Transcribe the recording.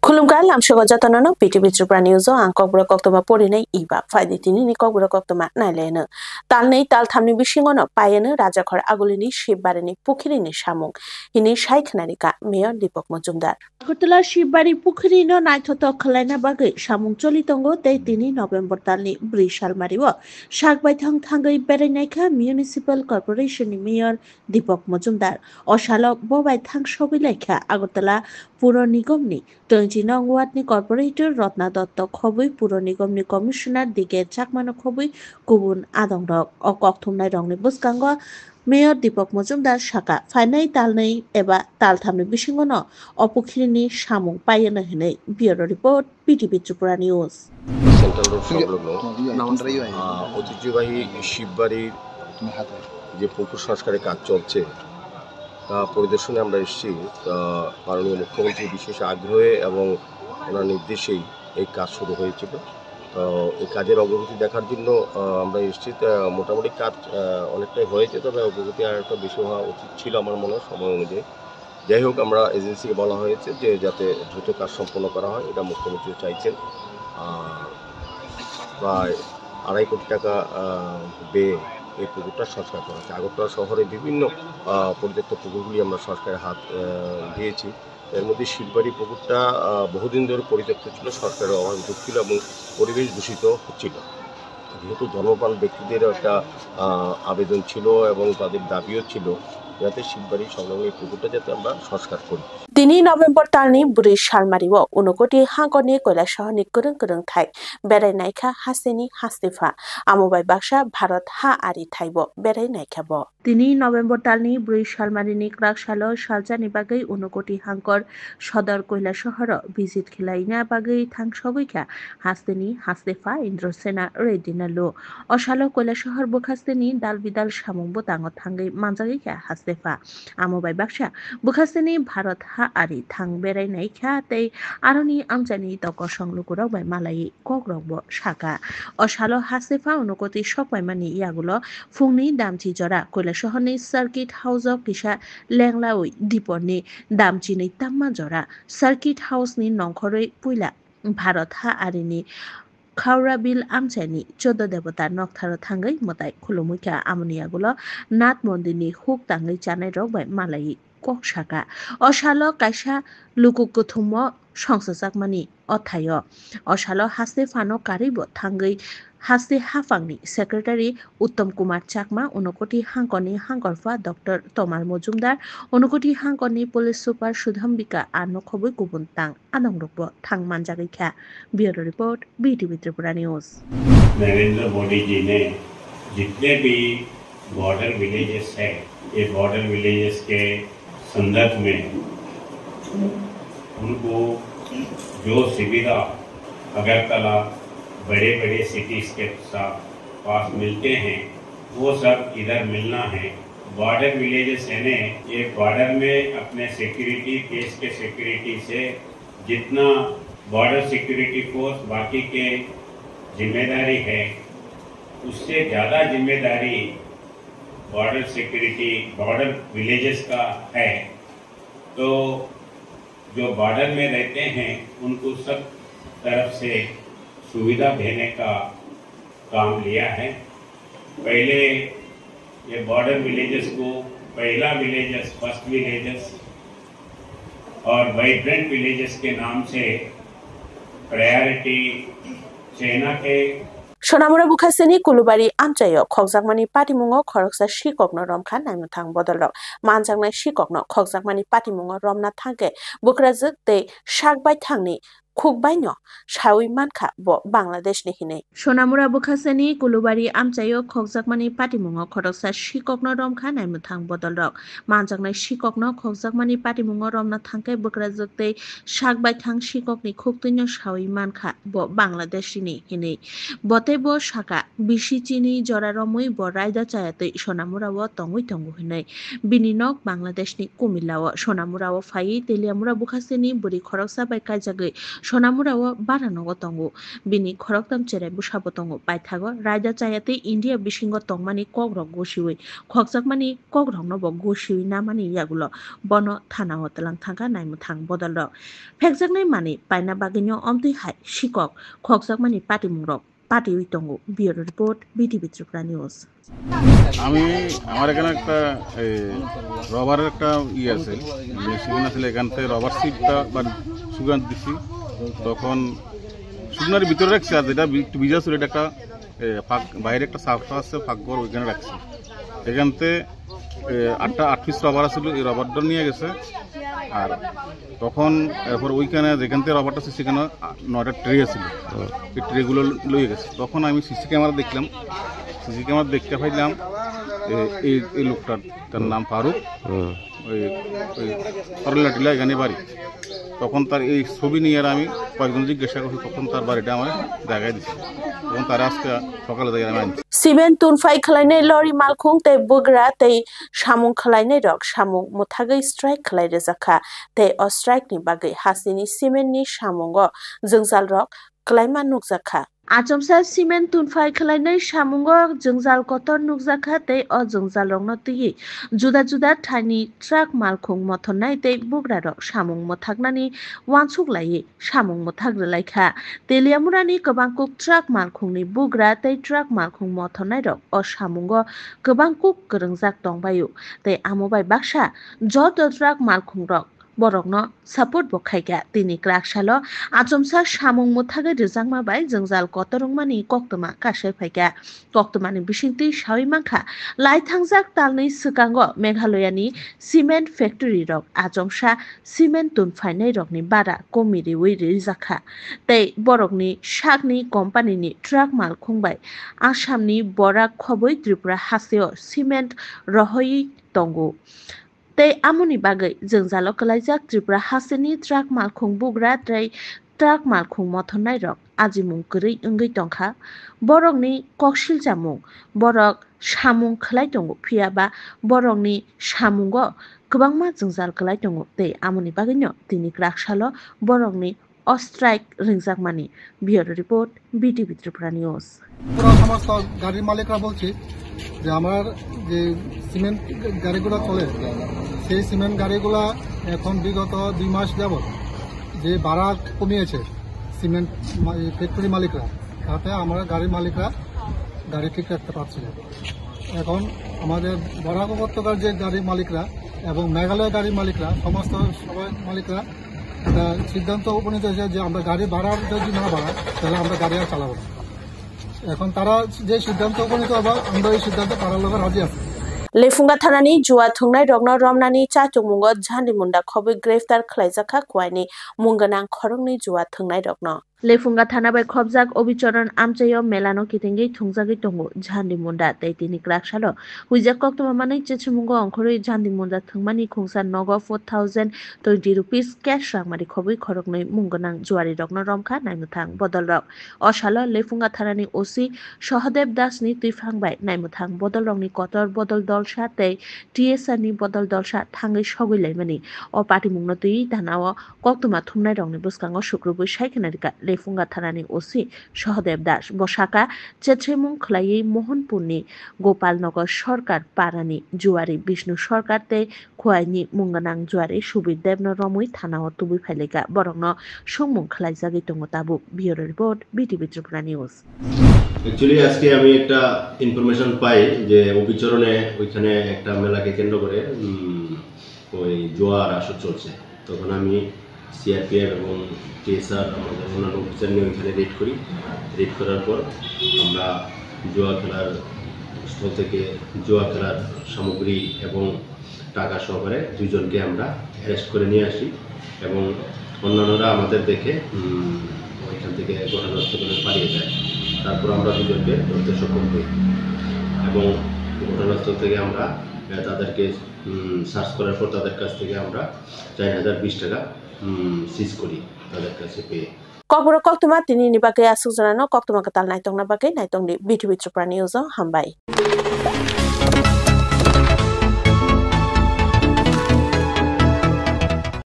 Kulumkan lamshogo jatanono PTV Tripura News o ang kogbro koktoma porinai iba faidi tini ni kogbro koktoma naileno talnei tal thamni bisingono payeno rajakhor agulini shibbarini pukhirini samung hini shaikhnarika Mayor Deepak Majumdar Agutala shibbari pukhirino naithoto khalaina bagai samung cholitongo tei tini November talni 2 salmariwo sakbaithang thangai berainaikha Municipal Corporation ni Mayor Deepak Majumdar osalo bobaithang sobilaikha Agutala Puro Nigomni 20 নং ওয়ার্ডনি corporator Ratna Dutta খবই পুর নিগমনি commissioner দিকে চাকমানো খবই গুবুন আদংরক অকথুমনাই রংনি বুসকাঙ্গ mayor Dipak Majumdar শাখা ফাইনাই তালনাই এবা তালথামনি বিসিঙ্গন অপুখিরিনি সামুং পাইয়েন হেনে bureau report PTV Tripura news central road সংলগ্ন ঐতিহ্যবাহী শিববাড়ির যে পুকুর সংস্কারের কাজ চলছে তা পরিদর্শনে আমরা এসেছি। মাননীয় মুখ্যমন্ত্রীর বিশেষ আগ্রহে এবং ওনার নির্দেশেই এই কাজ শুরু হয়েছিল। এই কাজের অগ্রগতি দেখার জন্য আমরা এসেছি। মোটামুটি কাজ অনেকটাই হয়েছে, তবে অগ্রগতি আর একটা বেশি হওয়া উচিত ছিল আমার মনে হয় সময় অনুযায়ী। যাই হোক, আমরা এজেন্সিকে বলা হয়েছে যে যাতে দ্রুত কাজ সম্পন্ন করা হয়, এটা মুখ্যমন্ত্রী চাইছেন। প্রায় 2.5 কোটি টাকা ব্যয়ে এই পুকুরটা সংস্কার করা হচ্ছে। আগরতলা শহরে বিভিন্ন পরিত্যক্ত পুকুরগুলি আমরা সংস্কারের হাত দিয়েছি। এর মধ্যে শিববাড়ি পুকুরটা বহুদিন ধরে পরিত্যক্ত ছিল, সরকারের অভাব ছিল এবং পরিবেশ দূষিত হচ্ছিল। যেহেতু ধর্মপ্রাণ ব্যক্তিদের একটা আবেদন ছিল এবং তাদের দাবিও ছিল যাতে শিববাড়ি সংলগ্ন এই পুকুরটা যাতে আমরা সংস্কার করি। তিনি November talni 2 salmariwo unokoti hangoni koilashahni kurung kurung thai berainaikha haseni hastifa amobai baksa bharat ha ari thaibo berainaikha bo তিনি November talni 2 salmarini kraksalo saljani bagai unokoti hangkor sodor koilashahar visit khilaina bagai thangsogoikha hasteni hastifa indrosena redinalo osalo koilashahar bukhasteni dalbidal samung botango thangai manjagoikha hastifa amobai baksa bukhasteni bharat ha ari thang berainaikha tei aroni amjani toko songlugurok bai malai kogrok bo saka osalo hastifa unokoti sokmaimani yagulo phungni damchi jora koilashahorni circuit house of kisa lenglawi diponi damchi ni tamma jora circuit house ni nongkhoroi puila bharat ha arini Khawra Bill Amchani 14 দেবতা নকথারো থাঙ্গাই মতাই খুলুমুইকা আমনিয়াগুলো নাথ মন্দিরনি হুক তাঙ্গাই চানাই রক বাই মালাই কক শাকা অশালো কাইসা লুকুকুথুম সংসাজাকমানি অথায় অশালো হাসতে ফানো কারিব থাঙ্গাই হাসতে হাফাংনি সেক্রেটারি উত্তম কুমার চাকমা উনকোটি হাঙ্কনি হাঙ্করফা ডক্টর তমাল মজুমদার উনকোটি হাঙ্কনি পুলিশ সুপার সুধম্বিকা আনো খবই গুবুন তাং আনংরব থাং মানজাগैखा bureau report BTV Tripura news. Narendra Modi ji ने जितने भी बॉर्डर विलेजेस है, ये बॉर्डर विलेजेस के संदर्भ में उनको जो सुविधा अगरतला बड़े बड़े सिटीज के साथ पास मिलते हैं वो सब इधर मिलना है। बॉर्डर विलेजेस है ने ये बॉर्डर में अपने सिक्योरिटी केस के सिक्योरिटी से जितना बॉर्डर सिक्योरिटी फोर्स बाकी के जिम्मेदारी है उससे ज़्यादा जिम्मेदारी बॉर्डर सिक्योरिटी बॉर्डर विलेजेस का है। तो जो बॉर्डर में रहते हैं उनको सब तरफ से सुविधा देने का काम लिया है। पहले ये बॉर्डर विलेजेस को पहला विलेजेस फर्स्ट विलेजेस और वाइब्रेंट विलेजेस के नाम से प्रायोरिटी सेना के Sonamura bukhaseni kulubari amchayo khokjakmani patimungo khoroksa shikokno romkha naimthang bodolrok manjangnai shikokno khokjakmani patimungo romna thangke bukrajak tei sakbai thangni khukbaino sawi mankha bo Bangladesh ni hinei Sonamura bukhaseni kulubari amchayo khokjakmani patimungo khoroksa shikokno romkha naimthang bodolrok manjangnai shikokno khokjakmani patimungo romna thangke bukrajak tei sakbai thang shikokni khuktuino sawi mankha bo Bangladesh ni hinei bote bo saka bisi chini joraromui bo raida chayatei Sonamurao tongoi tongo hinei bininok Bangladesh ni Kumilao Sonamurao phai teliamura bukhaseni buri khoroksa bai kaijagai Sonamurawo baranogo tongo bini khoroktam chere busabo tongo paithago raida chayate India bisingo tongmani kogrok gosiwi khokjakmani kogrok no bo gosiwi namani yagulo bono thana hotelang thangka naimuthang bodolrok phekjaknai mani paina bagino omtui hai sikok khokjakmani patimungrok পাটি tongo bureau report BTV Tripura News আমি আমার এখানে একটা রবারের একটা আছে machine আসলে এখান থেকে রবার সিটটা বা সুগান দিছি তখন সুগানের ভিতরে রাখছি আর যেটা একটু ভিজা ছিল এটা একটা বাইরে একটা সাফটা আছে ফাঁকঘর ওইখানে রাখছি এখান থেকে 8 পিস রবার আছিল এই রবারটা নিয়ে গেছে আর তখন এরপর ওইখানে যেখান থেকে রবারটা আছে সেখানে 9টা ট্রে আছিল এই ট্রেগুলো লয়ে গেছে তখন আমি সিসি ক্যামেরা দেখলাম সিসি ক্যামেরা দেখতে পাইলাম এই লোকটার তার নাম ফারুক ওই করলাটিলা এখানে বাড়ি তখন তার এই ছবি নিয়ে আমি কয়েকজন জিজ্ঞাসা করছি তখন তার বাড়িটা আমার জায়গায় দিচ্ছি তখন তারা আজকে সকালে যাই আমি আনছি সিমেন্ট তুনফাই খালাইনাই লরি মালখুং tei bugra tei samung khlainai rok samung muthagai strike khlai rejakha tei o strike ni bagai hasini cement ni samungo jongjal rok klaima nukjakha Achomsa cement tunfai khlainai samungo jongjal kotor nukjakha tei o jongjal rokno tui juda juda thani truck malkhung mothonnai tei bugra rok samung mothagnani wansuk lai samung mothagrelaikha teliamurani kwbangkuk truck malkhungni bugra tei truck malkhung mothonnai rok o samungo kwbangkuk kwrwngjak tongbayo tei amobai baksa joto truck malkhung rok borokno support bo khaiga tini kraksalo achomsa samung muthagai rejakma bai jongjal kotorungmani koktoma kasai phaiga koktomani bisingtui sawi mangkha lai thangjak talni swikango Meghalaya ni cement factory rok achomsa cement tunfainai rokni bara komiriwi rejakha tei borokni sakni company ni truck mal khungbai Assamni borak khoboi Tripura haseo cement rohoi tongo tei amoni bagai jongjalo kalaijak Tripura haseni truck malkhung bugra tei truck malkhung mothonnai rok ajimung kwrui wngui tongkha borokni koksil jamung borok samung khlai tongo phiaba borokni samungo kwbangma jongjal khlai tongo tei amoni bagino tini kraksalo borokni o strike ringjakmani bureau report BTV Tripura News সমস্ত গাড়ির মালিকরা বলছি যে আমার যে cement গাড়িগুলো চলে সেই সিমেন্ট গাড়িগুলো এখন বিগত 2 মাস যাবত যে ভাড়া কমিয়েছে সিমেন্ট ফ্যাক্টরি মালিকরা তাতে আমরা গাড়ির মালিকরা গাড়ি ঠিক রাখতে পারছি না এখন আমাদের বরাক উপত্যকার যে গাড়ির মালিকরা এবং মেঘালয় গাড়ির মালিকরা সমস্ত সবাই মালিকরা একটা সিদ্ধান্ত উপনীত হয়েছে যে আমরা গাড়ি ভাড়া যদি না বাড়াই তাহলে আমরা গাড়ি আর চালাবো না এখন তারা যে সিদ্ধান্ত উপনীত হবে আমরা এই সিদ্ধান্তে পাড়ার লোক রাজি আছি Lefunga thanani juwa thungnai rokno romnani chachumungo jhandimunda khoboi greftar khlaijakha kwaini munganang khorongni juwa thungnai rokno Lefunga thana bai khobjak obicharan amchayo melano kitengei thungjagui tongo jhandimunda tei tini kraksalo huijak koktoma manai chechumungo ongkhoroi jhandimunda thungmani khungsa nogo 4020 rupees cash rangmari khoboi khorognai munganang juwari rokno romkha naimuthang bodol rok osalo Lefunga thanani OC Sahadev Das ni tuifang bai naimuthang bodol rokni kotor bodol dolsa tei TSR ni bodol dolsa thangai sogoi laimani o party mungno tui danao koktoma thumnai rokni buskango sukruboi saikhanarika Lefunga thanani OC Sahadev Das bosaka chetremung khlaiei Mohanpurni Gopalnagar Sarkar Parani Juwari Bishnu Sarkar tei Khwaini munganang juwari Subir Devno Romoi thanao tubui phaileka borokno songmung khlaijagui tongo tabu bureau report BTV Tripura News Actually আজকে আমি একটা information পাই যে অবিচরণে ওইখানে একটা মেলাকে কেন্দ্র করে ওই জোয়ার আসর চলছে তখন আমি সিআরপিএফ এবং টিএসআর আমাদের অন্যান্য অফিসার নিয়ে ওইখানে রেড করি রেড করার পর আমরা জোয়া খেলার স্থল থেকে জোয়া খেলার সামগ্রী এবং টাকা সহকারে দুজনকে আমরা অ্যারেস্ট করে নিয়ে আসি এবং অন্যান্যরা আমাদের দেখে ওইখান থেকে ঘটনাস্থল করে পালিয়ে যায় তারপর আমরা দুজনকে ধরতে সক্ষম হই এবং ঘটনাস্থল থেকে আমরা তাদেরকে সার্চ করার পর তাদের কাছ থেকে আমরা 4020 টাকা সিজ করি তাদের কাছে পেয়ে Kokboro koktoma tini ni bagai asuk janano koktoma katal naitongna bagai naitongni BTV Tripura News hambai